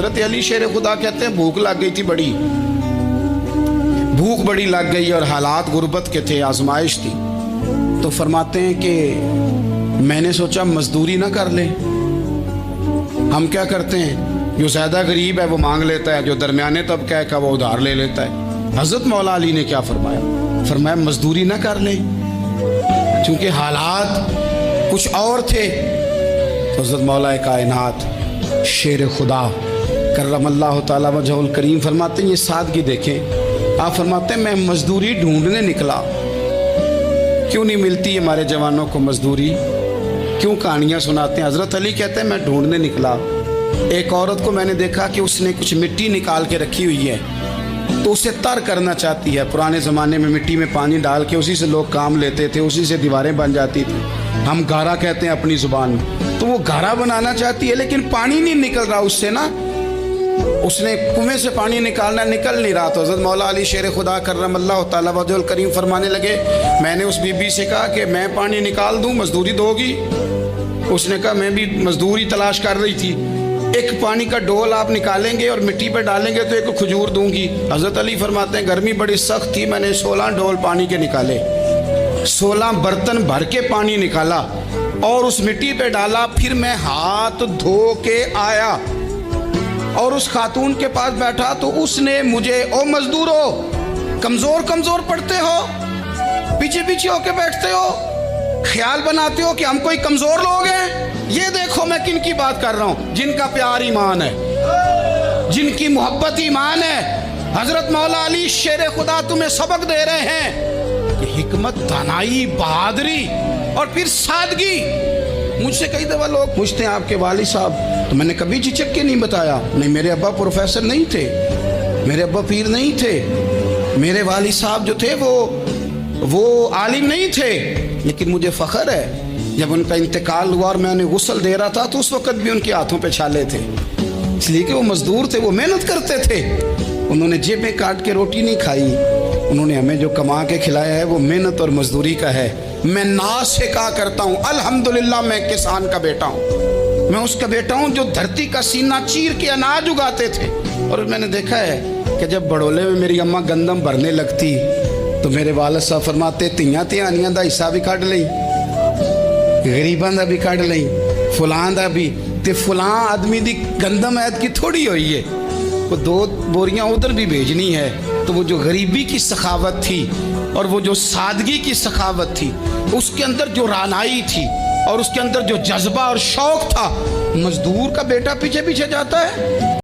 حضرت علی شیر خدا کہتے ہیں بھوک لگ گئی تھی بڑی، بھوک بڑی لگ گئی اور حالات غربت کے تھے، آزمائش تھی، تو فرماتے ہیں کہ میں نے سوچا مزدوری نہ کر لیں۔ ہم کیا کرتے ہیں، جو زیادہ غریب ہے وہ مانگ لیتا ہے، جو درمیانے طبقہ ہے وہ ادھار لے لیتا ہے۔ حضرت مولا علی نے کیا فرمایا؟ فرمایا مزدوری نہ کر لیں، چونکہ حالات کچھ اور تھے۔ تو حضرت مولا کائنات شیر خدا کرم اللہ تعالیٰ وجہ الکریم فرماتے ہیں، یہ سادگی دیکھیں۔ آپ فرماتے ہیں میں مزدوری ڈھونڈنے نکلا، کیوں نہیں ملتی ہمارے جوانوں کو مزدوری، کیوں کہانیاں سناتے ہیں؟ حضرت علی کہتے ہیں میں ڈھونڈنے نکلا، ایک عورت کو میں نے دیکھا کہ اس نے کچھ مٹی نکال کے رکھی ہوئی ہے، تو اسے تر کرنا چاہتی ہے۔ پرانے زمانے میں مٹی میں پانی ڈال کے اسی سے لوگ کام لیتے تھے، اسی سے دیواریں بن جاتی تھی، ہم گھارا کہتے ہیں اپنی زبان میں۔ تو وہ گھارا بنانا چاہتی ہے لیکن پانی نہیں نکل رہا اس سے نا، اس نے کنویں سے پانی نکالنا، نکل نہیں رہا۔ تو حضرت مولا علی شیر خدا کرم اللہ تعالیٰ وجہ الکریم فرمانے لگے، میں نے اس بی بی سے کہا کہ میں پانی نکال دوں، مزدوری دو گی؟ اس نے کہا میں بھی مزدوری تلاش کر رہی تھی، ایک پانی کا ڈول آپ نکالیں گے اور مٹی پہ ڈالیں گے تو ایک کھجور دوں گی۔ حضرت علی فرماتے ہیں گرمی بڑی سخت تھی، میں نے 16 ڈول پانی کے نکالے، 16 برتن بھر کے پانی نکالا اور اس مٹی پہ ڈالا، پھر میں ہاتھ دھو کے آیا اور اس خاتون کے پاس بیٹھا تو اس نے مجھے، او مزدورو کمزور کمزور پڑتے ہو، پیچھے پیچھے ہو کے بیٹھتے ہو، خیال بناتے ہو کہ ہم کوئی کمزور لوگ ہیں؟ یہ دیکھو میں کن کی بات کر رہا ہوں، جن کا پیار ایمان ہے، جن کی محبت ایمان ہے۔ حضرت مولا علی شیر خدا تمہیں سبق دے رہے ہیں کہ حکمت، دانائی، بہادری اور پھر سادگی۔ مجھ سے کئی دفعہ لوگ پوچھتے ہیں آپ کے والد صاحب، تو میں نے کبھی جھجک کے نہیں بتایا، نہیں میرے ابا پروفیسر نہیں تھے، میرے ابا پیر نہیں تھے، میرے والد صاحب جو تھے وہ عالم نہیں تھے، لیکن مجھے فخر ہے جب ان کا انتقال ہوا اور میں انہیں غسل دے رہا تھا تو اس وقت بھی ان کے ہاتھوں پہ چھالے تھے، اس لیے کہ وہ مزدور تھے، وہ محنت کرتے تھے، انہوں نے جیبیں کاٹ کے روٹی نہیں کھائی، انہوں نے ہمیں جو کما کے کھلایا ہے وہ محنت اور مزدوری کا ہے۔ میں ناز سے کہا کرتا ہوں الحمدللہ میں کسان کا بیٹا ہوں، میں اس کا بیٹا ہوں جو دھرتی کا سینہ چیر کے اناج اگاتے تھے۔ اور میں نے دیکھا ہے کہ جب بڑولے میں میری اماں گندم بھرنے لگتی تو میرے والد صاحب فرماتے تیاں تیانیاں دا حصہ بھی کھڑ لئی، غریباں دا بھی کھڑ لئی، فلاں دا بھی، تے فلاں آدمی دی گندم عید کی تھوڑی ہوئی ہے، وہ 2 بوریاں ادھر بھی بھیجنی ہے۔ تو وہ جو غریبی کی سخاوت تھی اور وہ جو سادگی کی سخاوت تھی، اس کے اندر جو رانائی تھی اور اس کے اندر جو جذبہ اور شوق تھا، مزدور کا بیٹا پیچھے پیچھے جاتا ہے۔